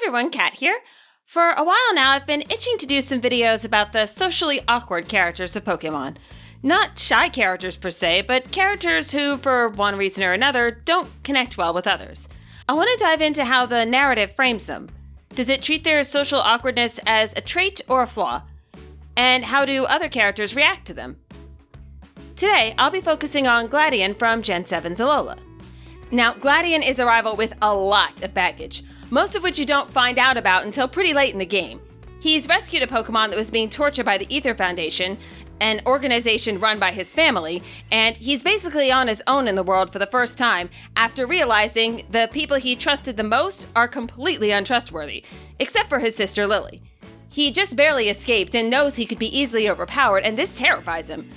everyone, Kat here. For a while now, I've been itching to do some videos about the socially awkward characters of Pokémon. Not shy characters per se, but characters who, for one reason or another, don't connect well with others. I want to dive into how the narrative frames them. Does it treat their social awkwardness as a trait or a flaw? And how do other characters react to them? Today, I'll be focusing on Gladion from Gen 7's Alola. Now, Gladion is a rival with a lot of baggage, most of which you don't find out about until pretty late in the game. He's rescued a Pokémon that was being tortured by the Ether Foundation, an organization run by his family, and he's basically on his own in the world for the first time after realizing the people he trusted the most are completely untrustworthy, except for his sister Lily. He just barely escaped and knows he could be easily overpowered, and this terrifies him.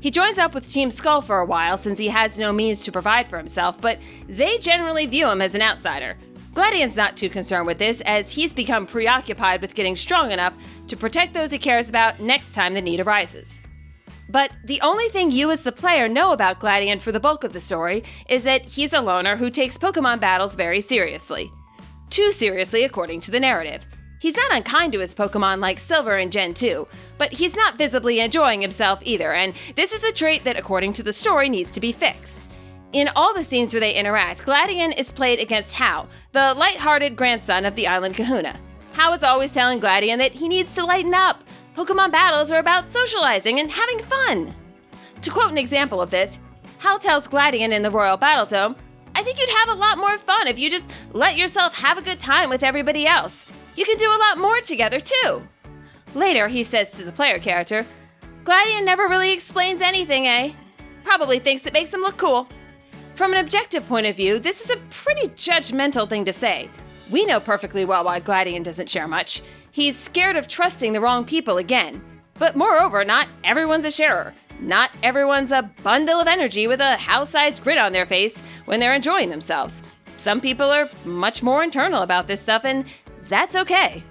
He joins up with Team Skull for a while since he has no means to provide for himself, but they generally view him as an outsider. Gladion's not too concerned with this, as he's become preoccupied with getting strong enough to protect those he cares about next time the need arises. But the only thing you as the player know about Gladion for the bulk of the story is that he's a loner who takes Pokémon battles very seriously. Too seriously, according to the narrative. He's not unkind to his Pokémon like Silver in Gen 2, but he's not visibly enjoying himself either, and this is a trait that, according to the story, needs to be fixed. In all the scenes where they interact, Gladion is played against Hau, the light-hearted grandson of the island Kahuna. Hau is always telling Gladion that he needs to lighten up. Pokémon battles are about socializing and having fun. To quote an example of this, Hau tells Gladion in the Royal Battle Dome, "I think you'd have a lot more fun if you just let yourself have a good time with everybody else. You can do a lot more together, too." Later, he says to the player character, "Gladion never really explains anything, eh? Probably thinks it makes him look cool." From an objective point of view, this is a pretty judgmental thing to say. We know perfectly well why Gladion doesn't share much. He's scared of trusting the wrong people again. But moreover, not everyone's a sharer. Not everyone's a bundle of energy with a house-sized grin on their face when they're enjoying themselves. Some people are much more internal about this stuff, and that's okay.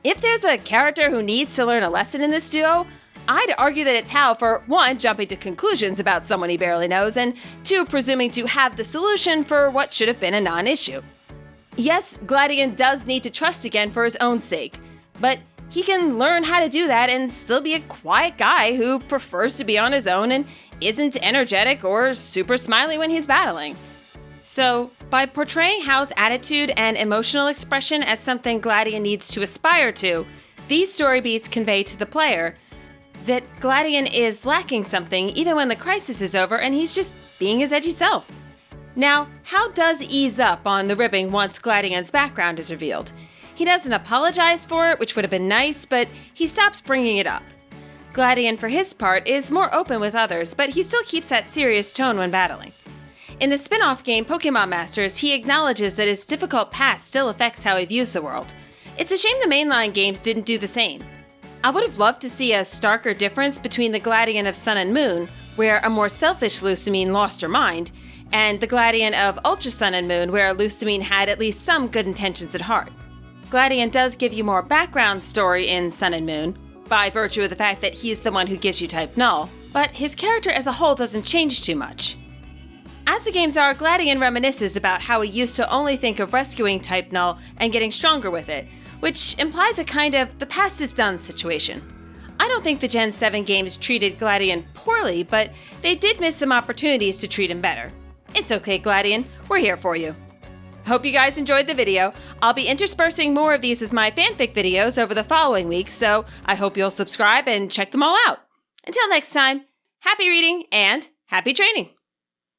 If there's a character who needs to learn a lesson in this duo, I'd argue that it's Hau for, 1, jumping to conclusions about someone he barely knows, and 2, presuming to have the solution for what should have been a non-issue. Yes, Gladion does need to trust again for his own sake, but he can learn how to do that and still be a quiet guy who prefers to be on his own and isn't energetic or super smiley when he's battling. So, by portraying Hau's attitude and emotional expression as something Gladion needs to aspire to, these story beats convey to the player that Gladion is lacking something even when the crisis is over and he's just being his edgy self. Now, Hau does ease up on the ribbing once Gladion's background is revealed. He doesn't apologize for it, which would have been nice, but he stops bringing it up. Gladion, for his part, is more open with others, but he still keeps that serious tone when battling. In the spin-off game Pokémon Masters, he acknowledges that his difficult past still affects how he views the world. It's a shame the mainline games didn't do the same. I would have loved to see a starker difference between the Gladion of Sun and Moon, where a more selfish Lusamine lost her mind, and the Gladion of Ultra Sun and Moon, where Lusamine had at least some good intentions at heart. Gladion does give you more background story in Sun and Moon, by virtue of the fact that he's the one who gives you Type Null, but his character as a whole doesn't change too much. As the games are, Gladion reminisces about how he used to only think of rescuing Type Null and getting stronger with it, which implies a kind of the past is done situation. I don't think the Gen 7 games treated Gladion poorly, but they did miss some opportunities to treat him better. It's okay, Gladion, we're here for you. Hope you guys enjoyed the video. I'll be interspersing more of these with my fanfic videos over the following weeks, so I hope you'll subscribe and check them all out. Until next time, happy reading and happy training!